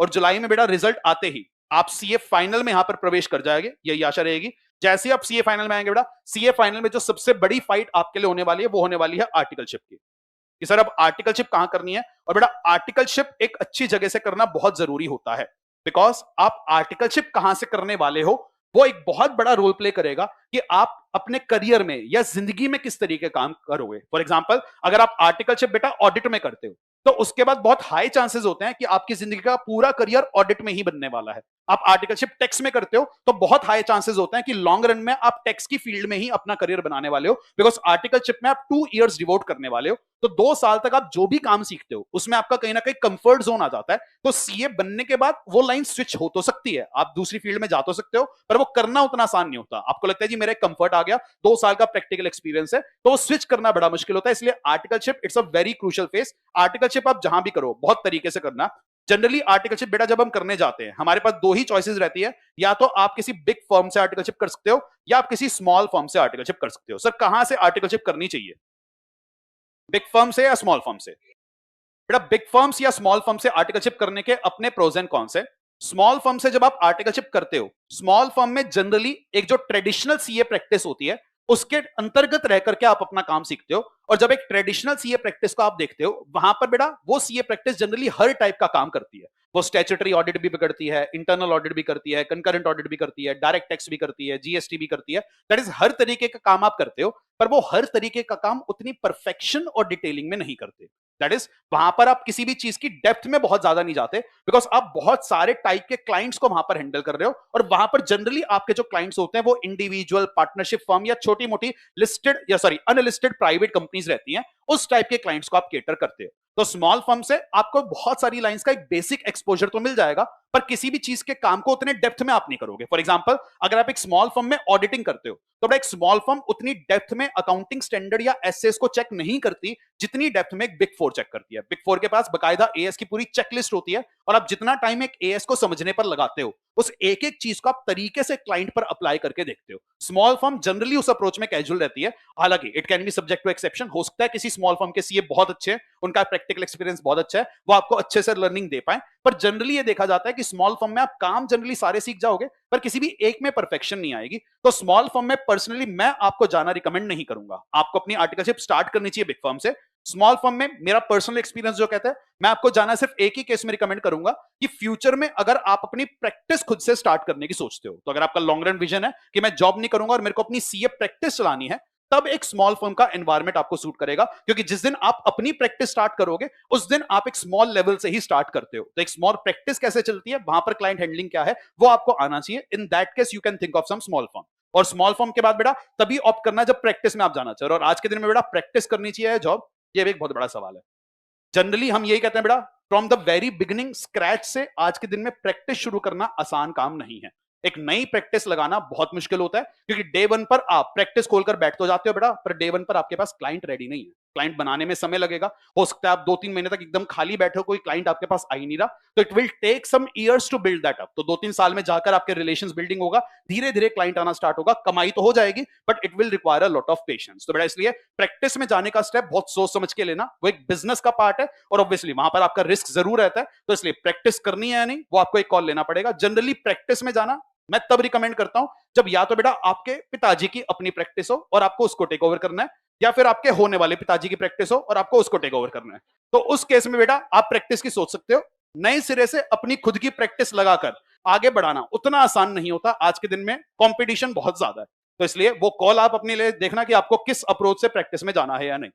और जुलाई में बेटा रिजल्ट आते ही आप सीए फाइनल में यहां पर प्रवेश कर जाएंगे, यही आशा रहेगी। जैसे ही आप सीए फाइनल में आएंगे बेटा, सीए फाइनल में जो सबसे बड़ी फाइट आपके लिए होने वाली है वो होने वाली है आर्टिकलशिप की, कि सर अब आर्टिकलशिप कहां करनी है। और बेटा आर्टिकलशिप एक अच्छी जगह से करना बहुत जरूरी होता है, बिकॉज आप आर्टिकलशिप कहां से करने वाले हो वो एक बहुत बड़ा रोल प्ले करेगा कि आप अपने करियर में या जिंदगी में किस तरीके काम करोगे। फॉर एग्जांपल, अगर आप आर्टिकलशिप बेटा ऑडिट में करते हो तो उसके बाद बहुत हाई चांसेस होते हैं कि आपकी जिंदगी का पूरा करियर ऑडिट में ही बनने वाला है। आप आर्टिकलशिप टैक्स में करते हो तो बहुत हाई चांसेस होते हैं कि लॉन्ग रन में आप टैक्स की फील्ड में ही अपना करियर बनाने वाले हो, बिकॉज आर्टिकलशिप में आप 2 इयर्स डिवोट करने वाले हो। तो 2 साल तक आप जो भी काम सीखते हो उसमें आपका कहीं ना कहीं कंफर्ट जोन आ जाता है। तो सीए बनने के बाद वो लाइन स्विच हो तो सकती है, आप दूसरी फील्ड में जा तो सकते हो, पर वो करना उतना आसान नहीं होता। आपको लगता है जी मेरा कंफर्ट आ गया, 2 साल का प्रैक्टिकल एक्सपीरियंस है, तो वो स्विच करना बड़ा मुश्किल होता है। इसलिए articleship it's a very crucial face. Articleship आप जहां भी करो बहुत तरीके से करना। जनरली आर्टिकलशिप बेटा जब हम करने जाते हैं हमारे पास 2 ही चॉइसेस रहती है, या तो आप किसी बिग फर्म से आर्टिकलशिप कर सकते हो या आप किसी स्मॉल फर्म से आर्टिकलशिप कर सकते हो। सर कहां से आर्टिकलशिप करनी चाहिए, बिग फर्म से या स्मॉल फर्म से? बेटा बिग फर्म्स या स्मॉल फर्म से आर्टिकलशिप करने के अपने प्रोज एंड कॉन्स है। स्मॉल फर्म से जब आप आर्टिकलशिप करते हो, स्मॉल फर्म में जनरली एक जो ट्रेडिशनल सीए प्रैक्टिस होती है उसके अंतर्गत रह करके आप अपना काम सीखते हो। और जब एक ट्रेडिशनल सीए प्रैक्टिस को आप देखते हो, वहां पर बेटा वो सीए प्रैक्टिस जनरली हर टाइप का काम करती है। वो स्टैट्यूटरी ऑडिट भी करती है, इंटरनल ऑडिट भी करती है, कंकरेंट ऑडिट भी करती है, डायरेक्ट टैक्स भी करती है, जीएसटी भी करती है। दैट इज हर तरीके का काम आप करते हो, पर वो हर तरीके का काम उतनी परफेक्शन और डिटेलिंग में नहीं करते। दैट इज वहां पर आप किसी भी चीज की डेप्थ में बहुत ज्यादा नहीं जाते, बिकॉज आप बहुत सारे टाइप के क्लाइंट्स को वहां पर हैंडल कर रहे हो। और वहां पर जनरली आपके जो क्लाइंट्स होते हैं वो इंडिविजुअल, पार्टनरशिप फर्म या छोटी मोटी लिस्टेड या सॉरी अनलिस्टेड प्राइवेट कंपनीज रहती हैं, उस टाइप के क्लाइंट्स को आप केटर करते हो। तो स्मॉल फर्म से आपको बहुत सारी लाइंस का एक बेसिक एक्सपोजर तो मिल जाएगा, पर किसी भी चीज के काम को उतने डेप्थ में आप नहीं करोगे। फॉर एग्जांपल, अगर आप एक स्मॉल फर्म में ऑडिटिंग करते हो तो एक स्मॉल फर्म उतनी डेप्थ में अकाउंटिंग स्टैंडर्ड या एसएस को चेक नहीं करती जितनी डेप्थ में एक बिग फोर चेक करती है। बिग फोर के पास बकायदा एएस की पूरी चेकलिस्ट होती है, और आप जितना टाइम एक एएस को समझने पर लगाते हो उस एक एक चीज को आप तरीके से क्लाइंट पर अप्लाई करके देखते हो। स्मॉल फर्म जनरली उस अप्रोच में कैजुअल रहती है। हालांकि it can be subject to exception, हो सकता है किसी स्मॉल फर्म के सीए बहुत अच्छे हैं, उनका प्रैक्टिकल एक्सपीरियंस बहुत अच्छा है, वो आपको अच्छे से लर्निंग दे पाए। पर जनरली ये देखा जाता है कि स्मॉल फर्म में आप काम जनरली सारे सीख जाओगे पर किसी भी एक में परफेक्शन नहीं आएगी। तो स्मॉल फर्म में पर्सनली मैं आपको जाना रिकमेंड नहीं करूंगा। आपको अपनी आर्टिकलशिप स्टार्ट करनी चाहिए बिग फर्म से। स्मॉल फर्म में मेरा पर्सनल एक्सपीरियंस जो कहता है, मैं आपको जाना सिर्फ एक ही केस में रिकमेंड करूंगा कि फ्यूचर में अगर आप अपनी प्रैक्टिस खुद से स्टार्ट करने की सोचते हो, तो अगर आपका लॉन्ग रन विजन है कि मैं जॉब नहीं करूंगा और मेरे को अपनी सीए प्रैक्टिस चलानी है, तब एक स्मॉल फर्म का एनवायरमेंट आपको सूट करेगा। क्योंकि जिस दिन आप अपनी प्रैक्टिस स्टार्ट करोगे उस दिन आप एक स्मॉल लेवल से ही स्टार्ट करते हो। तो एक स्मॉल प्रैक्टिस कैसे चलती है, वहां पर क्लाइंट हैंडलिंग क्या है, वो आपको आना चाहिए। In that case you can think of some small firm. और स्मॉल फर्म के बाद बेटा तभी ऑप्ट करना जब प्रैक्टिस में आप जाना चाहिए। और आज के दिन में बेटा प्रैक्टिस करनी चाहिए जॉब, ये भी एक बहुत बड़ा सवाल है। जनरली हम यही कहते हैं बेटा, from the very beginning scratch से आज के दिन में प्रैक्टिस शुरू करना आसान काम नहीं है। एक नई प्रैक्टिस लगाना बहुत मुश्किल होता है, क्योंकि डे 1 पर आप प्रैक्टिस खोलकर बैठ तो जाते हो बेटा, पर डे 1 पर आपके पास क्लाइंट रेडी नहीं है। क्लाइंट बनाने में समय लगेगा, हो सकता है आप 2-3 महीने तक एकदम खाली बैठे हो, कोई क्लाइंट आपके पास आ ही नहीं रहा, तो it will take some years to build that up. तो 2-3 साल में जाकर आपके रिलेशंस बिल्डिंग होगा, धीरे धीरे क्लाइंट आना स्टार्ट होगा, कमाई तो हो जाएगी but it will require a lot of patience. तो बेटा इसलिए प्रैक्टिस में जाने का स्टेप बहुत सोच समझ के लेना, वो एक बिजनेस का पार्ट है और ऑब्वियसली वहां पर आपका रिस्क जरूर रहता है। तो इसलिए प्रैक्टिस करनी है या नहीं वो आपको एक कॉल लेना पड़ेगा। जनरली प्रैक्टिस में जाना मैं तब रिकमेंड करता हूं जब या तो बेटा आपके पिताजी की अपनी प्रैक्टिस हो और आपको उसको टेक ओवर करना है, या फिर आपके होने वाले पिताजी की प्रैक्टिस हो और आपको उसको टेक ओवर करना है। तो उस केस में बेटा आप प्रैक्टिस की सोच सकते हो। नए सिरे से अपनी खुद की प्रैक्टिस लगाकर आगे बढ़ाना उतना आसान नहीं होता। आज के दिन में कंपटीशन बहुत ज्यादा है, तो इसलिए वो कॉल आप अपने लिए देखना कि आपको किस अप्रोच से प्रैक्टिस में जाना है या नहीं।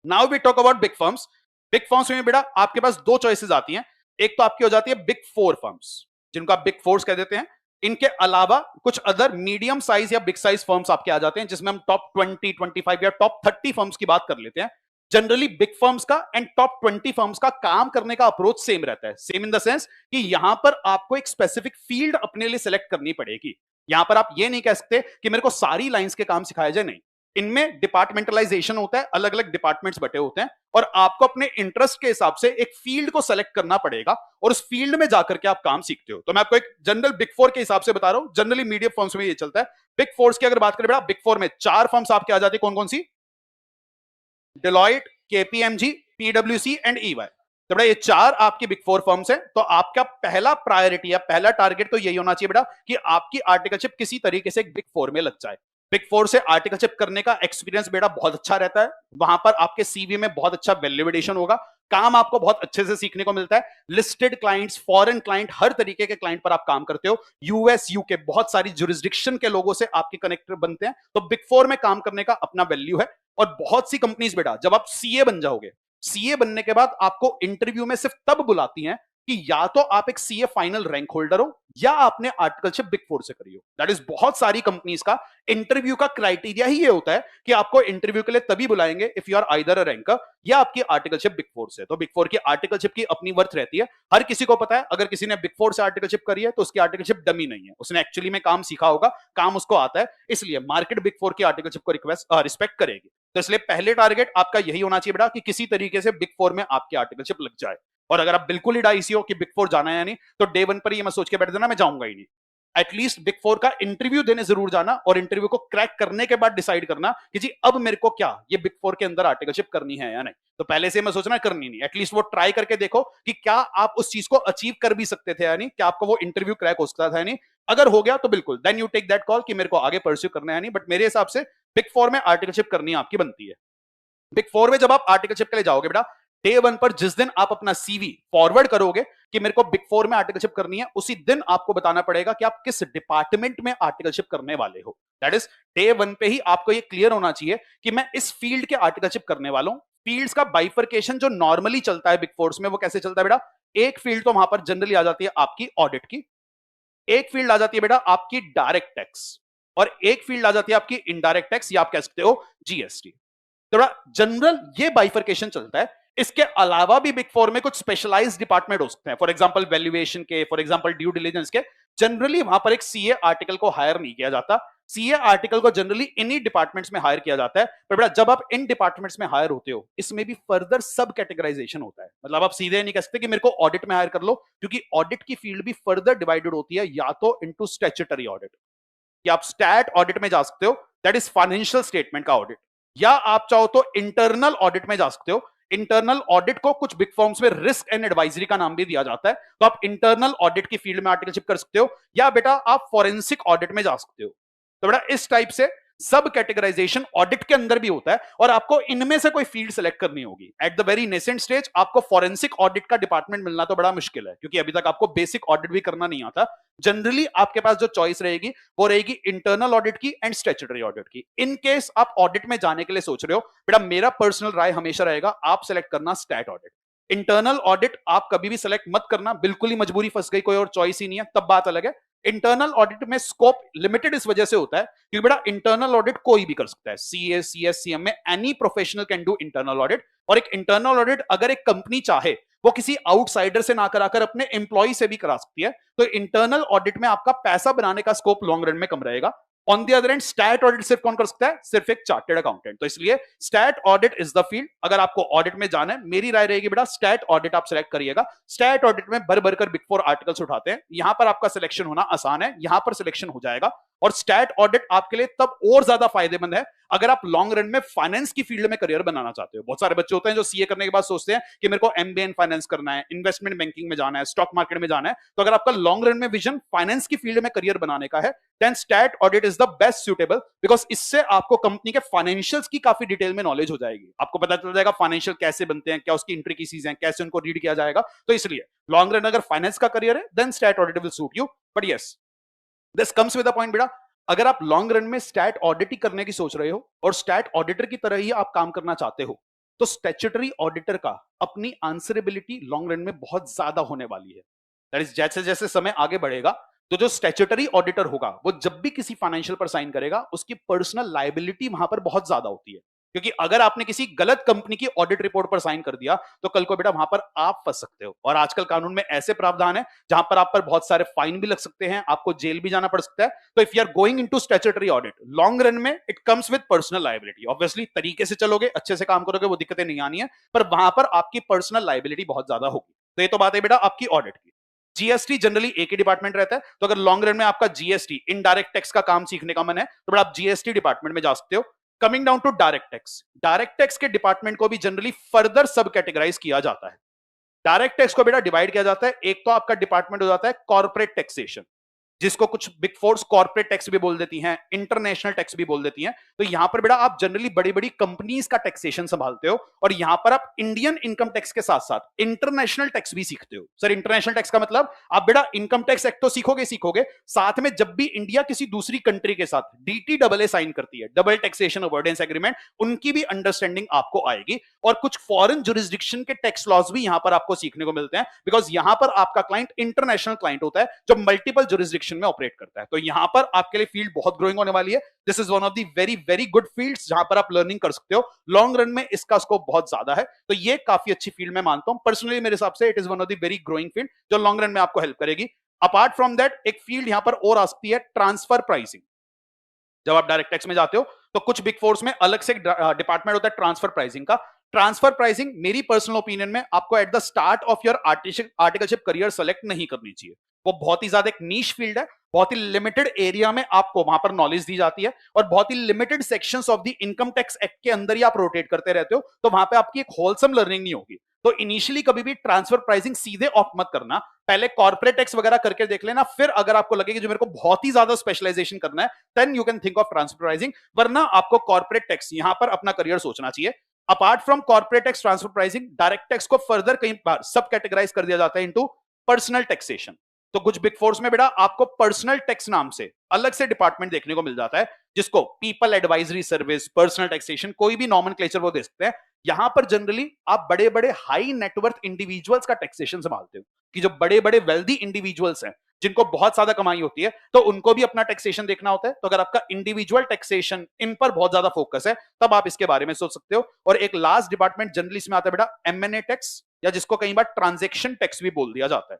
Now we talk about big firms. Big firms में बेटा आपके पास 2 चॉइसेस आती हैं। एक तो आपकी हो जाती है बिग 4 फर्म्स, जिनको आप बिग फोर्स कह देते हैं। इनके अलावा कुछ अदर मीडियम साइज या बिग साइज फर्म्स आपके आ जाते हैं, जिसमें हम टॉप 20, 25 या टॉप 30 फर्म्स की बात कर लेते हैं। जनरली बिग फर्म्स का एंड टॉप 20 फर्म्स का काम करने का अप्रोच सेम रहता है। सेम इन द सेंस कि यहां पर आपको एक स्पेसिफिक फील्ड अपने लिए सिलेक्ट करनी पड़ेगी। यहां पर आप ये नहीं कह सकते कि मेरे को सारी लाइंस के काम सिखाए जाए, नहीं। इनमें डिपार्टमेंटलाइजेशन होता है, अलग अलग डिपार्टमेंट्स बटे होते हैं, और आपको अपने इंटरेस्ट के हिसाब से एक फील्ड को सेलेक्ट करना पड़ेगा और उस फील्ड में जाकर के आप काम सीखते हो। तो मैं आपको एक जनरल बिग 4 के हिसाब से बता रहा हूं, जनरली मीडियम फर्म्स में ये चलता है। बिग 4 की अगर बात करें बेटा, बिग 4 में 4 फर्म्स आपके आ जाती है। कौन कौन सी? डेलॉयट, केपीएमजी, पीडब्ल्यूसी एंड ईवाई। तो बेटा ये 4 आपकी बिग 4 फर्म्स हैं, तो आपका पहला प्रायोरिटी या पहला टारगेट तो यही होना चाहिए बेटा कि आपकी आर्टिकलशिप किसी तरीके से बिग 4 में लग जाए। बिग 4 से आर्टिकलशिप करने का एक्सपीरियंस बेटा बहुत अच्छा रहता है, वहां पर आपके सीवी में बहुत अच्छा वैल्यूएडिशन होगा, काम आपको बहुत अच्छे से सीखने को मिलता है, लिस्टेड क्लाइंट्स, फॉरेन क्लाइंट, हर तरीके के क्लाइंट पर आप काम करते हो, यूएस यूके बहुत सारी जुरिस्डिक्शन के लोगों से आपके कनेक्टर बनते हैं, तो बिग 4 में काम करने का अपना वैल्यू है। और बहुत सी कंपनीज बेटा जब आप सीए बन जाओगे, सीए बनने के बाद आपको इंटरव्यू में सिर्फ तब बुलाती हैं कि या तो आप एक सीए फाइनल रैंक होल्डर हो या आपने आर्टिकलशिप बिग 4 से करी हो। दैट इज बहुत सारी कंपनीज का इंटरव्यू का क्राइटेरिया ही ये होता है कि आपको इंटरव्यू के लिए तभी बुलाएंगे if you are either a ranker या आपकी आर्टिकलशिप बिग 4 से। तो बिग 4 की आर्टिकलशिप की अपनी वर्थ रहती है, हर किसी को पता है अगर किसी ने बिग 4 से आर्टिकलशिप करी है तो उसकी आर्टिकलशिप डमी नहीं है, उसने एक्चुअली में काम सीखा होगा, काम उसको आता है, इसलिए मार्केट बिग 4 की आर्टिकलशिप को रिस्पेक्ट करेगी। तो इसलिए पहले टारगेट आपका यही होना चाहिए बेटा कि किसी तरीके से बिग 4 में आपकी आर्टिकलशिप लग जाए। और अगर आप बिल्कुल ही डाइसी हो कि बिग 4 जाना है या नहीं, तो डे 1 पर ही मैं सोच के बैठ देना मैं जाऊंगा ही नहीं। एटलीस्ट बिग 4 का इंटरव्यू देने जरूर जाना और इंटरव्यू को क्रैक करने के बाद डिसाइड करना कि जी अब मेरे को क्या ये बिग 4 के अंदर आर्टिकलशिप करनी है या नहीं। तो पहले से मैं सोचना करनी नहीं, एटलीस्ट वो ट्राई करके देखो कि क्या आप उस चीज को अचीव कर भी सकते थे या नहीं, क्या आपको वो इंटरव्यू क्रैक हो सकता था या नहीं। अगर हो गया तो बिल्कुल then you take that call कि मेरे को आगे परस्यू करना है नहीं, बट मेरे हिसाब से बिग 4 में आर्टिकलशिप करनी आपकी बनती है। बिग 4 में जब आप आर्टिकलशिप के लिए जाओगे बेटा, डे 1 पर जिस दिन आप अपना सीवी फॉरवर्ड करोगे कि मेरे को बिग 4 में आर्टिकलशिप करनी है, उसी दिन आपको बताना पड़ेगा कि आप किस डिपार्टमेंट में आर्टिकलशिप करने वाले हो। दैट इज डे 1 पे ही आपको ये क्लियर होना चाहिए कि मैं इस फील्ड के आर्टिकलशिप करने वाला हूं। फील्ड्स का बाइफर्केशन जो नॉर्मली चलता है बिग 4 में, वो कैसे चलता है बेटा, एक फील्ड तो वहां पर जनरली आ जाती है आपकी ऑडिट की, एक फील्ड आ जाती है बेटा आपकी डायरेक्ट टैक्स, और एक फील्ड आ जाती है आपकी इनडायरेक्ट टैक्स या आप कह सकते हो जीएसटी। थोड़ा जनरल ये बाइफर्केशन चलता है। इसके अलावा भी बिग 4 में कुछ स्पेशलाइज्ड डिपार्टमेंट हो सकते हैं, फॉर एग्जांपल वैल्यूएशन के, फॉर एग्जांपल ड्यू डिलिजेंस के। जनरली वहां पर एक सीए आर्टिकल को हायर नहीं किया जाता, सीए आर्टिकल को जनरली इन्हीं डिपार्टमेंट्स में हायर किया जाता है। पर बेटा जब आप इन डिपार्टमेंट्स में हायर होते हो, इसमें भी फर्दर सब कैटेगराइजेशन होता है, मतलब आप सीधे नहीं कह सकते कि मेरे को ऑडिट में हायर कर लो, क्योंकि ऑडिट की फील्ड भी फर्दर डिवाइडेड होती है, या तो इनटू स्टैट्यूटरी ऑडिट कि आप स्टैट ऑडिट में जा सकते हो, दैट इज फाइनेंशियल स्टेटमेंट का ऑडिट, या आप चाहो तो इंटरनल ऑडिट में जा सकते हो। इंटरनल ऑडिट को कुछ बिग फर्म्स में रिस्क एंड एडवाइजरी का नाम भी दिया जाता है, तो आप इंटरनल ऑडिट की फील्ड में आर्टिकलशिप कर सकते हो, या बेटा आप फॉरेंसिक ऑडिट में जा सकते हो। तो बेटा इस टाइप से सब कैटेगराइजेशन ऑडिट के अंदर भी होता है, और आपको इनमें से कोई फील्ड सेलेक्ट करनी होगी। At the very nascent stage आपको फॉरेंसिक ऑडिट का डिपार्टमेंट मिलना तो बड़ा मुश्किल है, क्योंकि अभी तक आपको बेसिक ऑडिट भी करना नहीं आता। जनरली आपके पास जो चॉइस रहेगी वो रहेगी इंटरनल ऑडिट की एंड स्टैट्यूटरी ऑडिट की। इन केस आप ऑडिट में जाने के लिए सोच रहे हो, बेटा मेरा पर्सनल राय हमेशा रहेगा आप सेलेक्ट करना स्टैट ऑडिट। इंटरनल ऑडिट आप कभी भी सेलेक्ट मत करना, बिल्कुल ही मजबूरी फंस गई, कोई और चॉइस ही नहीं है, तब बात अलग है। इंटरनल ऑडिट में स्कोप लिमिटेड इस वजह से होता है क्योंकि बेटा इंटरनल ऑडिट कोई भी कर सकता है, सीए सीएस सीएम में any professional can do internal audit. और एक इंटरनल ऑडिट अगर एक कंपनी चाहे वो किसी आउटसाइडर से ना कराकर अपने एम्प्लॉय से भी करा सकती है, तो इंटरनल ऑडिट में आपका पैसा बनाने का स्कोप लॉन्ग रन में कम रहेगा। On the other end stat audit सिर्फ कौन कर सकता है, सिर्फ एक चार्टेड अकाउंटेंट। तो इसलिए stat audit is the field. अगर आपको ऑडिट में जाना है, मेरी राय रहेगी बेटा स्टैट ऑडिट आप सिलेक्ट करिएगा। स्टैट ऑडिट में भर भर कर बिग 4 आर्टिकल्स उठाते हैं, यहां पर आपका सिलेक्शन होना आसान है, यहां पर सिलेक्शन हो जाएगा। और स्टैट ऑडिट आपके लिए तब और ज्यादा फायदेमंद है अगर आप लॉन्ग रन में फाइनेंस की फील्ड में करियर बनाना चाहते हो। बहुत सारे बच्चे होते हैं जो सीए करने के बाद सोचते हैं कि मेरे को एमबीए इन फाइनेंस करना है, इन्वेस्टमेंट बैंकिंग में जाना है, स्टॉक मार्केट में जाना है। तो अगर आपका लॉन्ग रन में विजन फाइनेंस की फील्ड में करियर बनाने का है, then stat audit is the best suitable, because इससे आपको कंपनी के फाइनेंशियल्स की काफी डिटेल में नॉलेज हो जाएगी। आपको पता चल जाएगा फाइनेंशियल कैसे बनते हैं, क्या उसकी इंट्रिकेसीज हैं, कैसे उनको रीड किया जाएगा। तो इसलिए लॉन्ग रन अगर फाइनेंस का करियर है, then stat audit will suit you. But yes, this comes with a point बेटा, अगर आप लॉन्ग रन में स्टैट ऑडिट ही करने की सोच रहे हो और स्टैट ऑडिटर की तरह ही आप काम करना चाहते हो, तो स्टैट्यूटरी ऑडिटर का अपनी आंसरेबिलिटी लॉन्ग रन में बहुत ज्यादा होने वाली है। दैट इज जैसे जैसे समय आगे बढ़ेगा, तो जो स्टैट्यूटरी ऑडिटर होगा वो जब भी किसी फाइनेंशियल पर साइन करेगा, उसकी पर्सनल लायबिलिटी वहां पर बहुत ज्यादा होती है। क्योंकि अगर आपने किसी गलत कंपनी की ऑडिट रिपोर्ट पर साइन कर दिया, तो कल को बेटा वहां पर आप फंस सकते हो। और आजकल कानून में ऐसे प्रावधान है जहां पर आप पर बहुत सारे फाइन भी लग सकते हैं, आपको जेल भी जाना पड़ सकता है। तो if you are going into statutory audit, long run में it comes with personal liability. Obviously तरीके से चलोगे, अच्छे से काम करोगे, वो दिक्कतें नहीं आनी है, पर वहां पर आपकी पर्सनल लायबिलिटी बहुत ज्यादा होगी। तो ये तो बात है बेटा आपकी ऑडिट की। जीएसटी जनरली एक ही डिपार्टमेंट रहता है, तो अगर लॉन्ग रन में आपका जीएसटी इनडायरेक्ट टैक्स का काम सीखने का मन है, तो बेटा आप जीएसटी डिपार्टमेंट में जा सकते हो। Coming down to direct tax, direct tax के डिपार्टमेंट को भी जनरली फर्दर सब कैटेगराइज किया जाता है। डायरेक्ट टैक्स को बेटा डिवाइड किया जाता है, एक तो आपका डिपार्टमेंट हो जाता है कॉर्पोरेट टैक्सेशन, जिसको कुछ बिग फोर्स कॉर्पोरेट टैक्स भी बोल देती हैं, इंटरनेशनल टैक्स भी बोल देती हैं। तो यहां पर बेटा आप जनरली बड़ी बड़ी कंपनीज का टैक्सेशन संभालते हो, और यहां पर आप इंडियन इनकम टैक्स के साथ साथ इंटरनेशनल टैक्स भी सीखते हो। सर इंटरनेशनल टैक्स का मतलब आप बेटा इनकम टैक्स एक्ट तो सीखोगे, साथ में जब भी इंडिया किसी दूसरी कंट्री के साथ DTAA साइन करती है, डबल टैक्सेशन अवॉइडेंस एग्रीमेंट, उनकी भी अंडरस्टैंडिंग आपको आएगी। और कुछ फॉरेन जुरिस्डिक्शन के टैक्स लॉज भी यहां पर आपको सीखने को मिलते हैं, बिकॉज यहां पर आपका क्लाइंट इंटरनेशनल क्लाइंट होता है जो मल्टीपल जुरिस्डिक्शन में ऑपरेट करता है। तो यहां पर आपके लिए फील्ड बहुत ग्रोइंग होने वाली है। This is one of the very very good fields जहां पर आप लर्निंग कर सकते हो। लॉन्ग रन में इसका स्कोप बहुत ज्यादा है, तो ये काफी अच्छी फील्ड में मानता हूं पर्सनली। मेरे हिसाब से it is one of the very growing field जो लॉन्ग रन में आपको हेल्प करेगी। अपार्ट फ्रॉम दैट एक फील्ड यहां पर और आ सकती है ट्रांसफर प्राइसिंग। जब आप डायरेक्ट टैक्स में जाते हो तो कुछ बिग फोर्स में अलग से डिपार्टमेंट होता है ट्रांसफर प्राइसिंग का। ट्रांसफर प्राइसिंग मेरी पर्सनल ओपिनियन में आपको at the start of your articleship career select नहीं करनी चाहिए। वो बहुत ही ज्यादा एक नीश फील्ड है, बहुत ही लिमिटेड एरिया में आपको वहां पर नॉलेज दी जाती है, और बहुत ही limited sections of the income tax act के अंदर ही आप रोटेट करते रहते हो, तो वहां पे आपकी एक होलसम लर्निंग नहीं होगी। तो इनिशियली कभी भी ट्रांसफर प्राइसिंग सीधे ऑफ मत करना, पहले कॉर्पोरेट टैक्स वगैरह करके देख लेना, फिर अगर आपको लगे कि जो मेरे को बहुत ही ज्यादा स्पेशलाइजेशन करना है, then you can think of transfer pricing, वरना आपको कॉर्पोरेट टैक्स यहां पर अपना करियर सोचना चाहिए। Apart from corporate tax transfer pricing, direct tax को फर्दर कई बार सब कैटेगराइज कर दिया जाता है इनटू पर्सनल टैक्सेशन। तो कुछ बिग फोर्स में बेटा आपको पर्सनल टैक्स नाम से अलग से डिपार्टमेंट देखने को मिल जाता है, जिसको people advisory service, personal taxation, कोई भी नॉमेनक्लेचर वो दे सकते हैं। यहां पर जनरली आप बड़े बड़े हाई नेटवर्थ इंडिविजुअल्स का टैक्सेशन संभालते हो, कि जो बड़े बड़े वेल्दी इंडिविजुअल्स हैं जिनको बहुत ज्यादा कमाई होती है, तो उनको भी अपना टैक्सेशन देखना होता है। तो अगर आपका इंडिविजुअल टैक्सेशन इन पर बहुत ज्यादा फोकस है, तब आप इसके बारे में सोच सकते हो। और एक लास्ट डिपार्टमेंट जनरली इसमें आता है बेटा M&A टैक्स, या जिसको कई बार ट्रांजेक्शन टैक्स भी बोल दिया जाता है।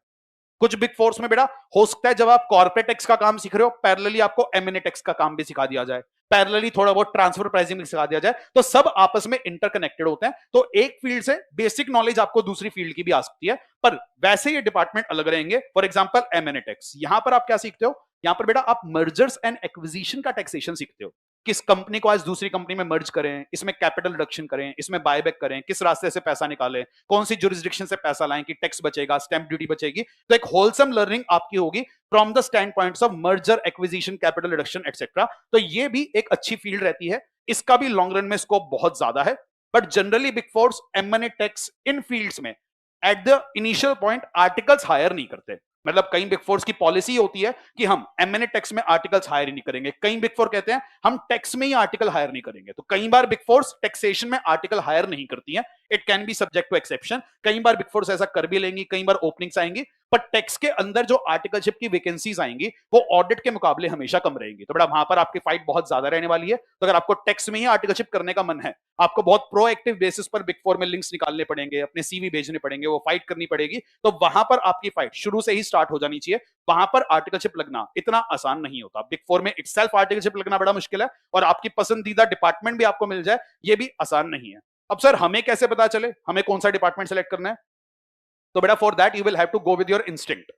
कुछ बिग फोर्स में बेटा हो सकता है जब आप कॉर्पोरेट टैक्स का काम सीख रहे हो, पैरेलली आपको M&A टैक्स का काम भी सिखा दिया जाए, पैरेलली थोड़ा बहुत ट्रांसफर प्राइसिंग भी सिखा दिया जाए, तो सब आपस में इंटरकनेक्टेड होते हैं। तो एक फील्ड से बेसिक नॉलेज आपको दूसरी फील्ड की भी आ सकती है, पर वैसे ये डिपार्टमेंट अलग रहेंगे। फॉर एग्जांपल M&A टैक्स, यहां पर आप क्या सीखते हो? यहां पर बेटा आप मर्जर्स एंड एक्विजिशन का टैक्सेशन सीखते हो। किस कंपनी को आज दूसरी कंपनी में मर्ज करें, इसमें कैपिटल रिडक्शन करें, इसमें बायबैक करें, किस रास्ते से पैसा निकालें, कौन सी जुरिस्डिक्शन से पैसा लाएं कि टैक्स बचेगा, स्टैंप ड्यूटी बचेगी। तो एक होलसम लर्निंग आपकी होगी from the stand points of merger, acquisition, capital reduction etcetera. तो ये भी एक अच्छी फील्ड रहती है, इसका भी लॉन्ग रन में स्कोप बहुत ज्यादा है। But generally big fours M&A tax इन फील्ड्स में at the initial point articles hire नहीं करते। मतलब कई बिग फोर्स की पॉलिसी होती है कि हम M&A टैक्स में आर्टिकल्स हायर ही नहीं करेंगे, कई बिग फोर कहते हैं हम टैक्स में ही आर्टिकल हायर नहीं करेंगे। तो कई बार बिग फोर्स टैक्सेशन में आर्टिकल हायर नहीं करती हैं, it can be subject to exception. कई बार बिग फोर्स ऐसा कर भी लेंगी, कई बार ओपनिंग्स आएंगी, पर टैक्स के अंदर जो आर्टिकलशिप की वैकेंसीज आएंगी वो ऑडिट के मुकाबले हमेशा कम रहेंगी। तो बेटा वहां पर आपकी फाइट बहुत ज्यादा रहने वाली है। तो अगर आपको टैक्स में ही आर्टिकलशिप करने का मन है, आपको बहुत प्रोएक्टिव बेसिस पर बिग फोर में लिंक्स निकालने पड़ेंगे, अपने CV भेजने पड़ेंगे, वो फाइट करनी पड़ेगी, तो वहां पर आपकी फाइट शुरू से ही स्टार्ट हो जानी चाहिए। वहां पर आर्टिकलशिप लगना इतना आसान नहीं होता। बिग फोर में इटसेल्फ आर्टिकलशिप लगना बड़ा मुश्किल है, और आपकी पसंदीदा डिपार्टमेंट भी आपको मिल जाए ये भी आसान नहीं है। अब सर हमें कैसे पता चले हमें कौन सा डिपार्टमेंट सेलेक्ट करना है? तो बेटा for that you will have to go with your instinct.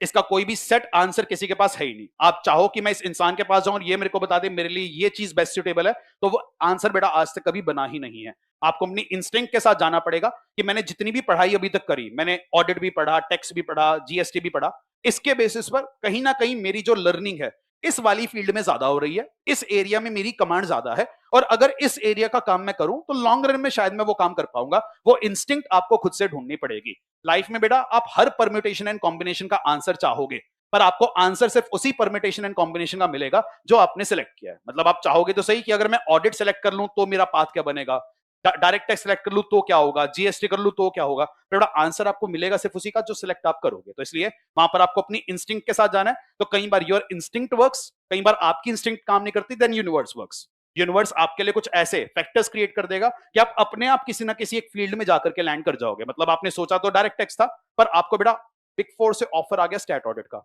इसका कोई भी सेट आंसर किसी के पास है ही नहीं। आप चाहो कि मैं इस इंसान के पास जाऊं और ये मेरे को बता दे मेरे लिए ये चीज बेस्ट सुटेबल है, तो वो आंसर बेटा आज तक कभी बना ही नहीं है। आपको अपनी इंस्टिंक्ट के साथ जाना पड़ेगा कि मैंने जितनी भी पढ़ाई अभी तक करी, मैंने ऑडिट भी पढ़ा, टैक्स भी पढ़ा, GST भी पढ़ा, इसके बेसिस पर कहीं ना कहीं मेरी जो लर्निंग है इस वाली फील्ड में ज्यादा हो रही है, इस एरिया में मेरी कमांड ज्यादा है, और अगर इस एरिया का काम मैं करूं तो लॉन्ग रन में शायद मैं वो काम कर पाऊंगा। वो इंस्टिंक्ट आपको खुद से ढूंढनी पड़ेगी। लाइफ में बेटा आप हर परम्यूटेशन एंड कॉम्बिनेशन का आंसर चाहोगे, पर आपको आंसर सिर्फ उसी परम्यूटेशन एंड कॉम्बिनेशन का मिलेगा जो आपने सिलेक्ट किया है। मतलब आप चाहोगे तो सही कि अगर मैं ऑडिट सेलेक्ट कर लूं तो मेरा पाथ क्या बनेगा, डायरेक्ट टैक्स सेलेक्ट कर लूं तो क्या होगा, GST कर लूं तो क्या होगा, बेटा आंसर आपको मिलेगा सिर्फ उसी का जो सिलेक्ट आप करोगे। तो इसलिए वहां पर आपको अपनी इंस्टिंक्ट के साथ जाना है। तो कई बार योर इंस्टिंक्ट वर्क्स, कई बार आपकी इंस्टिंक्ट काम नहीं करती, देन यूनिवर्स वर्क्स। यूनिवर्स आपके लिए कुछ ऐसे फैक्टर्स क्रिएट कर देगा कि आप अपने आप किसी ना किसी एक फील्ड में जाकर के लैंड कर जाओगे। मतलब आपने सोचा तो डायरेक्ट टैक्स था, पर आपको बेटा बिग फोर से ऑफर आ गया स्टैट ऑडिट का,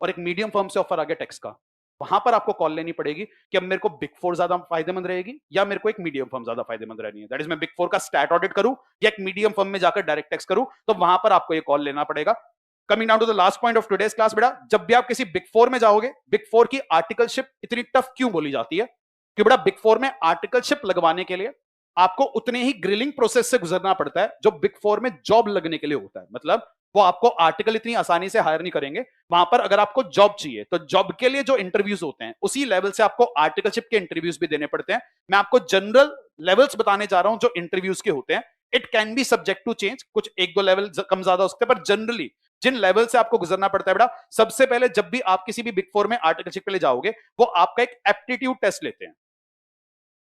और एक मीडियम फर्म से ऑफर आ गया टैक्स का। वहां पर आपको कॉल लेनी पड़ेगी कि अब मेरे को बिग फोर ज्यादा फायदेमंद रहेगी या मेरे को एक मीडियम फर्म ज्यादा फायदेमंद रहनी है। दैट इज मैं बिग फोर का स्टैट ऑडिट करूं या एक मीडियम फर्म में जाकर डायरेक्ट टैक्स करूं, तो वहां पर आपको ये कॉल लेना पड़ेगा। Coming down to the last point of today's class, बेटा जब भी आप किसी बिग फोर में जाओगे, बिग फोर की आर्टिकलशिप इतनी टफ क्यों बोली जाती है? कि बेटा बिग फोर में आर्टिकलशिप लगवाने के लिए आपको उतने ही ग्रिलिंग प्रोसेस से गुजरना पड़ता है जो बिग फोर में जॉब लगने के लिए होता है। मतलब वो आपको आर्टिकल इतनी आसानी से हायर नहीं करेंगे। वहां पर अगर आपको जॉब चाहिए तो जॉब के लिए जो इंटरव्यूज होते हैं उसी लेवल से आपको आर्टिकलशिप के इंटरव्यूज भी देने पड़ते हैं। मैं आपको जनरल लेवल्स बताने जा रहा हूं जो इंटरव्यूज के होते हैं। It can be subject to change, कुछ एक दो लेवल कम ज्यादा हो सकते हैं, पर जनरली जिन लेवल से आपको गुजरना पड़ता है बेटा, सबसे पहले जब भी आप किसी भी बिग फोर में आर्टिकलशिप के लिए जाओगे, वो आपका एक एप्टीट्यूड टेस्ट लेते हैं।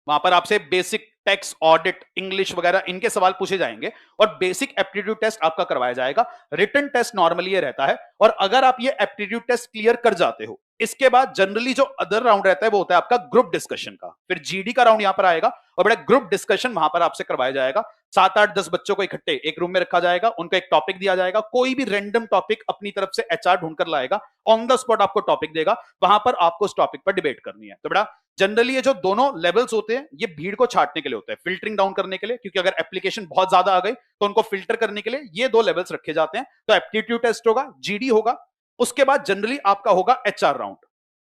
वहां पर आपसे बेसिक टैक्स, ऑडिट, इंग्लिश वगैरह इनके सवाल पूछे जाएंगे और बेसिक एप्टीट्यूड टेस्ट आपका करवाया जाएगा। रिटन टेस्ट नॉर्मली ये रहता है, और अगर आप ये एप्टीट्यूड टेस्ट क्लियर कर जाते हो, इसके बाद जनरली जो अदर राउंड रहता है वो होता है आपका ग्रुप डिस्कशन का। फिर जीडी का राउंड यहां पर आएगा और बड़ा ग्रुप डिस्कशन वहां पर आपसे करवाया जाएगा। 7-8-10 बच्चों को इकट्ठे एक रूम में रखा जाएगा, उनको एक टॉपिक दिया जाएगा, कोई भी रैंडम टॉपिक अपनी तरफ से एचआर ढूंढकर लाएगा, ऑन द स्पॉट आपको टॉपिक देगा, वहां पर आपको उस टॉपिक पर डिबेट करनी है। तो बड़ा जनरली ये जो दोनों लेवल्स होते हैं ये भीड़ को छांटने के लिए होता है, फिल्टरिंग डाउन करने के लिए, क्योंकि अगर एप्लीकेशन बहुत ज्यादा आ गई तो उनको फिल्टर करने के लिए ये दो लेवल्स रखे जाते हैं। तो एप्टीट्यूड टेस्ट होगा, जीडी होगा, उसके बाद जनरली आपका होगा एचआर राउंड,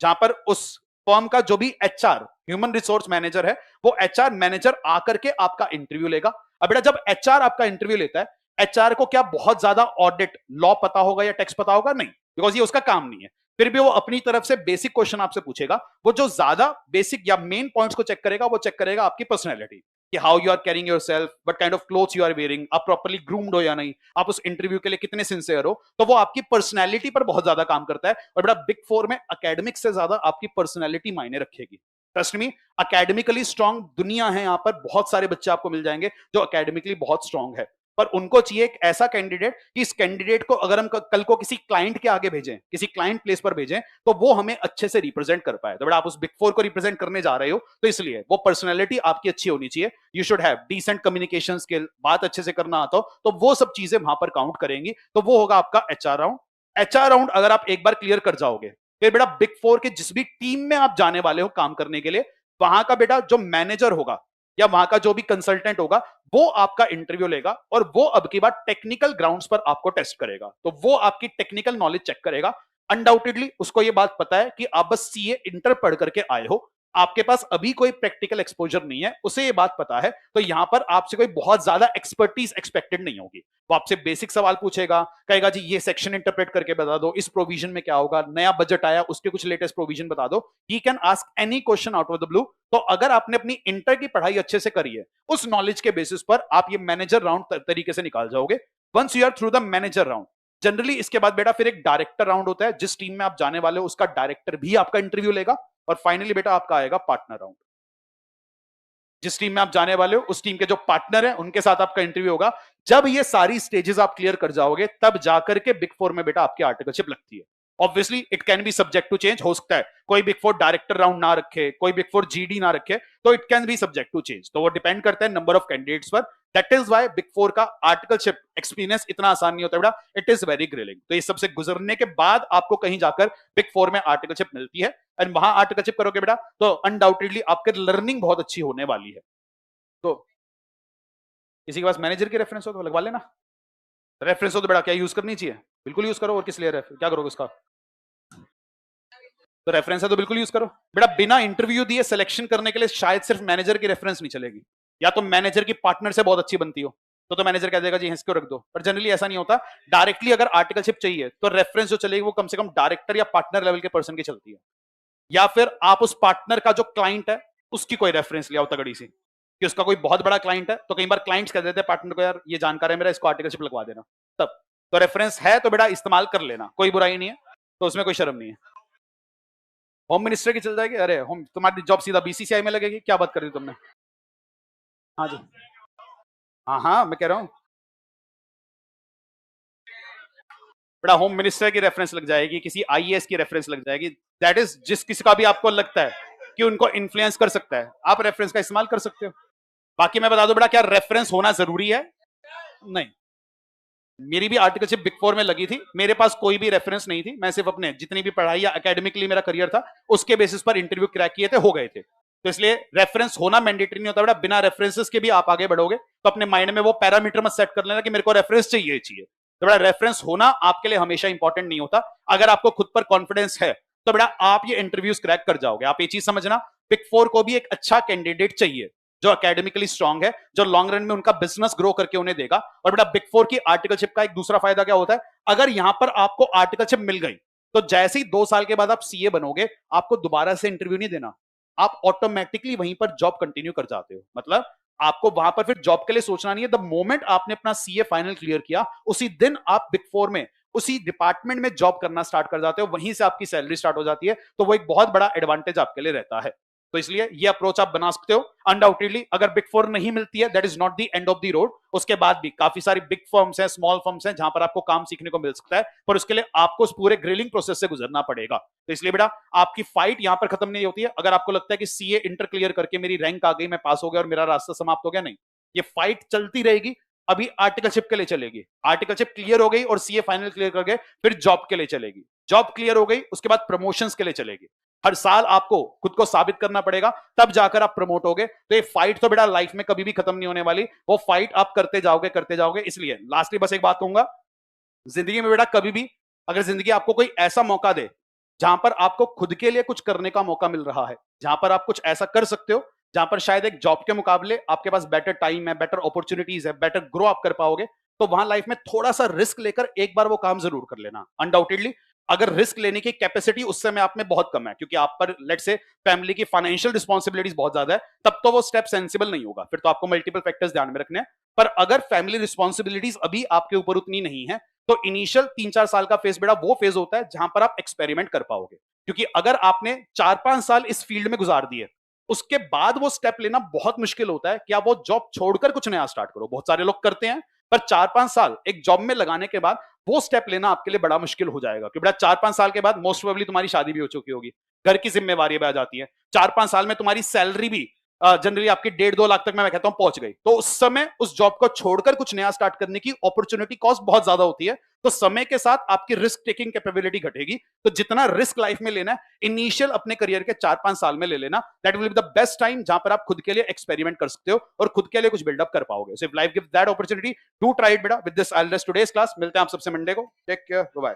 जहां पर उस फर्म का जो भी एचआर ह्यूमन रिसोर्स मैनेजर है वो एचआर मैनेजर आकर के आपका इंटरव्यू लेगा। अब बेटा जब एचआर आपका इंटरव्यू लेता है, एचआर को क्या बहुत ज्यादा ऑडिट लॉ पता होगा या टैक्स पता होगा? नहीं, बिकॉज ये उसका काम नहीं है। फिर भी वो अपनी तरफ से बेसिक क्वेश्चन आपसे पूछेगा। वो जो ज्यादा बेसिक या मेन पॉइंट्स को चेक करेगा, वो चेक करेगा आपकी पर्सनैलिटी, कि how you are carrying yourself, what kind of clothes you are wearing, आप प्रॉपर्ली ग्रूम्ड हो या नहीं, आप उस इंटरव्यू के लिए कितने सिंसियर हो। तो वो आपकी पर्सनैलिटी पर बहुत ज्यादा काम करता है। और बड़ा बिग फोर में एकेडमिक से ज्यादा आपकी पर्सनैलिटी मायने रखेगी। ट्रस्ट मी, अकेडमिकली स्ट्रांग दुनिया है, यहां पर बहुत सारे बच्चे आपको मिल जाएंगे जो अकेडमिकली बहुत स्ट्रांग है, पर उनको चाहिए एक ऐसा कैंडिडेट कि इस कैंडिडेट को अगर हम कल को किसी क्लाइंट के आगे भेजें, किसी क्लाइंट प्लेस पर भेजें, तो वो हमें अच्छे से रिप्रेजेंट कर पाए। तो बड़ा आप उस बिग फोर को रिप्रेजेंट करने जा रहे हो, तो इसलिए वो पर्सनैलिटी आपकी अच्छी होनी चाहिए। You should have decent communication skill, बात अच्छे से करना आता हो, तो वो सब चीजें वहां पर काउंट करेंगी। तो वो होगा आपका एचआर राउंड। एचआर राउंड अगर आप एक बार क्लियर कर जाओगे, फिर बेटा बिग फोर के जिस भी टीम में आप जाने वाले हो काम करने के लिए, वहां का बेटा जो मैनेजर होगा या वहां का जो भी कंसल्टेंट होगा, वो आपका इंटरव्यू लेगा और वो अब की बार टेक्निकल ग्राउंड्स पर आपको टेस्ट करेगा। तो वो आपकी टेक्निकल नॉलेज चेक करेगा। अनडाउटेडली उसको ये बात पता है कि आप बस सीए इंटर पढ़ करके आए हो, आपके पास अभी कोई प्रैक्टिकल एक्सपोजर नहीं है, उसे ये बात पता है। तो यहां पर आपसे कोई बहुत ज्यादा एक्सपर्टीज एक्सपेक्टेड नहीं होगी। वो आपसे बेसिक सवाल पूछेगा, कहेगा जी ये सेक्शन इंटरप्रेट करके बता दो, इस प्रोविजन में क्या होगा, नया बजट आया उसके कुछ लेटेस्ट प्रोविजन बता दो। He can ask any question out of the blue. तो अगर आपने अपनी इंटर की पढ़ाई अच्छे से करी है, उस नॉलेज के बेसिस पर आप ये मैनेजर राउंड तरीके से निकाल जाओगे। Once you are through the manager round, generally इसके बाद बेटा फिर एक डायरेक्टर राउंड होता है। जिस टीम में आप जाने वाले हो उसका डायरेक्टर भी आपका इंटरव्यू लेगा। और फाइनली बेटा आपका आएगा पार्टनर राउंड। जिस टीम में आप जाने वाले हो उस टीम के जो पार्टनर है उनके साथ आपका इंटरव्यू होगा। जब ये सारी स्टेजेस आप क्लियर कर जाओगे, तब जाकर के बिग फोर में बेटा आपकी आर्टिकलशिप लगती है। Obviously it can be subject to change, हो सकता है कोई बिग फोर डायरेक्टर राउंड ना रखे, कोई बिग फोर जीडी ना रखे, तो it can be subject to change. तो वो डिपेंड करता है नंबर ऑफ कैंडिडेट्स पर। That is why big four का आर्टिकलशिप एक्सपीरियंस इतना आसान नहीं होता बेटा, इट इज वेरी ग्रिलिंग। तो ये सबसे गुजरने के बाद आपको कहीं जाकर बिग फोर में आर्टिकलशिप मिलती है, एंड वहां आर्टिकलशिप करोगे बेटा तो अनडाउटेडली आपके लर्निंग बहुत अच्छी होने वाली है। तो किसी के पास मैनेजर की रेफरेंस हो तो लगवा लेना। रेफरेंस हो तो बेटा क्या यूज करनी चाहिए? बिल्कुल यूज करो। और किस लिए क्या करोगे उसका? तो रेफरेंस है तो बिल्कुल यूज करो बेटा। बिना इंटरव्यू दिए सिलेक्शन करने के लिए शायद सिर्फ मैनेजर की रेफरेंस नहीं चलेगी, या तो मैनेजर की पार्टनर से बहुत अच्छी बनती हो तो मैनेजर कह देगा जी इसको रख दो। पर जनरली ऐसा नहीं होता। डायरेक्टली अगर आर्टिकलशिप चाहिए तो रेफरेंस जो चलेगी वो कम से कम डायरेक्टर या पार्टनर लेवल के पर्सन की चलती है, या फिर आप उस पार्टनर का जो क्लाइंट है उसकी कोई रेफरेंस ले आओ तगड़ी सी, कि उसका कोई बहुत बड़ा क्लाइंट है। तो कई बार क्लाइंट्स कह देते हैं पार्टनर को यार ये जानकार है मेरा, इसको आर्टिकलशिप लगवा देना। तब तो रेफरेंस है तो बेटा इस्तेमाल कर लेना, कोई बुराई नहीं है, तो उसमें कोई शर्म नहीं है। होम मिनिस्टर की चल जाएगी? अरे होम तुम्हारी जॉब सीधा बीसीसीआई में लगेगी, क्या बात कर दी तुमने? हाँ जी, हाँ हाँ मैं कह रहा हूँ बेटा होम मिनिस्टर की रेफरेंस लग जाएगी, किसी आईएएस की रेफरेंस लग जाएगी। दैट इज जिस किसी का भी आपको लगता है कि उनको इन्फ्लुएंस कर सकता है, आप रेफरेंस का इस्तेमाल कर सकते हो। बाकी मैं बता दूं बेटा, क्या रेफरेंस होना जरूरी है? नहीं। मेरी भी आर्टिकलशिप बिग फोर में लगी थी, मेरे पास कोई भी रेफरेंस नहीं थी। मैं सिर्फ अपने जितनी भी पढ़ाई या एकेडमिकली मेरा करियर था उसके बेसिस पर इंटरव्यू क्रैक किए थे, हो गए थे। तो इसलिए रेफरेंस होना मैंडेटरी नहीं होता बेटा। बिना रेफरेंसेस के भी आप आगे बढ़ोगे, तो अपने माइंड में वो पैरामीटर मत सेट कर लेना कि मेरे को रेफरेंस चाहिए। तो बेटा रेफरेंस होना आपके लिए हमेशा इंपॉर्टेंट नहीं होता। अगर आपको खुद पर कॉन्फिडेंस है तो बेटा आप ये इंटरव्यूज क्रैक कर जाओगे। आप ये चीज समझना, बिग फोर को भी एक अच्छा कैंडिडेट चाहिए जो एकेडमिकली स्ट्रांग है, जो लॉन्ग रन में उनका बिजनेस ग्रो करके उन्हें देगा। और बेटा बिग फोर की आर्टिकलशिप का एक दूसरा फायदा क्या होता है, अगर यहां पर आपको आर्टिकलशिप मिल गई तो जैसे ही 2 साल के बाद आप सीए बनोगे, आपको दोबारा से इंटरव्यू नहीं देना, आप ऑटोमेटिकली वहीं पर जॉब कंटिन्यू कर जाते हो। मतलब आपको वहां पर फिर जॉब के लिए सोचना नहीं है। द मोमेंट आपने अपना सीए फाइनल क्लियर किया, उसी दिन आप बिग फोर में उसी डिपार्टमेंट में जॉब करना स्टार्ट कर जाते हो, वहीं से आपकी सैलरी स्टार्ट हो जाती है। तो वो एक बहुत बड़ा एडवांटेज आपके लिए रहता है। तो इसलिए ये अप्रोच आप बना सकते हो। अनडाउटेडली अगर बिग फोर नहीं मिलती है, that is not the end of the road. उसके बाद भी काफी सारी बिग फर्म्स हैं, स्मॉल फर्म्स हैं, जहां पर आपको काम सीखने को मिल सकता है, पर उसके लिए आपको उस पूरे ग्रिलिंग प्रोसेस से गुजरना पड़ेगा। तो इसलिए बेटा आपकी फाइट यहां पर खत्म नहीं होती है। अगर आपको लगता है कि सीए इंटर क्लियर करके मेरी रैंक आ गई, मैं पास हो गया और मेरा रास्ता समाप्त हो गया, नहीं, ये फाइट चलती रहेगी। अभी आर्टिकलशिप के लिए चलेगी, आर्टिकलशिप क्लियर हो गई और सीए फाइनल क्लियर कर गए, फिर जॉब के लिए चलेगी, जॉब क्लियर हो गई उसके बाद प्रमोशंस के लिए चलेगी। हर साल आपको खुद को साबित करना पड़ेगा, तब जाकर आप प्रमोट होगे। तो ये फाइट तो बेटा लाइफ में कभी भी खत्म नहीं होने वाली, वो फाइट आप करते जाओगे करते जाओगे। इसलिए लास्टली बस एक बात कहूंगा, जिंदगी में बेटा कभी भी अगर जिंदगी आपको कोई ऐसा मौका दे जहां पर आपको खुद के लिए कुछ करने का मौका मिल रहा है, जहां पर आप कुछ ऐसा कर सकते हो जहां पर शायद एक जॉब के मुकाबले आपके पास बेटर टाइम है, बेटर अपॉर्चुनिटीज है, बेटर ग्रो आप कर पाओगे, तो वहां लाइफ में थोड़ा सा रिस्क लेकर एक बार वो काम जरूर कर लेना। अनडाउटेडली अगर रिस्क लेने की कैपेसिटी उस समय आप में बहुत कम है, क्योंकि आप पर लेट से फैमिली की फाइनेंशियल रिस्पॉन्सिबिलिटीज बहुत ज्यादा है, तब तो वो स्टेप सेंसिबल नहीं होगा, फिर तो आपको मल्टीपल फैक्टर्स ध्यान में रखने हैं। पर अगर फैमिली रिस्पॉन्सिबिलिटीज अभी आपके ऊपर उतनी नहीं है, तो इनिशियल 3-4 साल का फेज बेटा वो फेज होता है जहां पर आप एक्सपेरिमेंट कर पाओगे। क्योंकि अगर आपने 4-5 साल इस फील्ड में गुजार दिए, उसके बाद वो स्टेप लेना बहुत मुश्किल होता है कि आप वो जॉब छोड़कर कुछ नया स्टार्ट करो। बहुत सारे लोग करते हैं, पर 4-5 साल एक जॉब में लगाने के बाद वो स्टेप लेना आपके लिए बड़ा मुश्किल हो जाएगा। क्योंकि बेटा 4-5 साल के बाद मोस्ट प्रोबेबली तुम्हारी शादी भी हो चुकी होगी, घर की जिम्मेवारी भी आ जाती है, 4-5 साल में तुम्हारी सैलरी भी जनरली आपकी 1.5-2 लाख तक मैं कहता हूं पहुंच गई। तो उस समय उस जॉब को छोड़कर कुछ नया स्टार्ट करने की अपॉर्चुनिटी कॉस्ट बहुत ज्यादा होती है। तो समय के साथ आपकी रिस्क टेकिंग कैपेबिलिटी घटेगी। तो जितना रिस्क लाइफ में लेना है, इनिशियल अपने करियर के 4-5 साल में ले लेना। That will be the best time जहां पर आप खुद के लिए एक्सपेरिमेंट कर सकते हो और खुद के लिए कुछ बिल्डअप कर पाओगे। So if life gives that opportunity, do try it बेटा। With this I will rest today's class. मिलते हैं आप सबसे मंडे को। Take care, bye bye.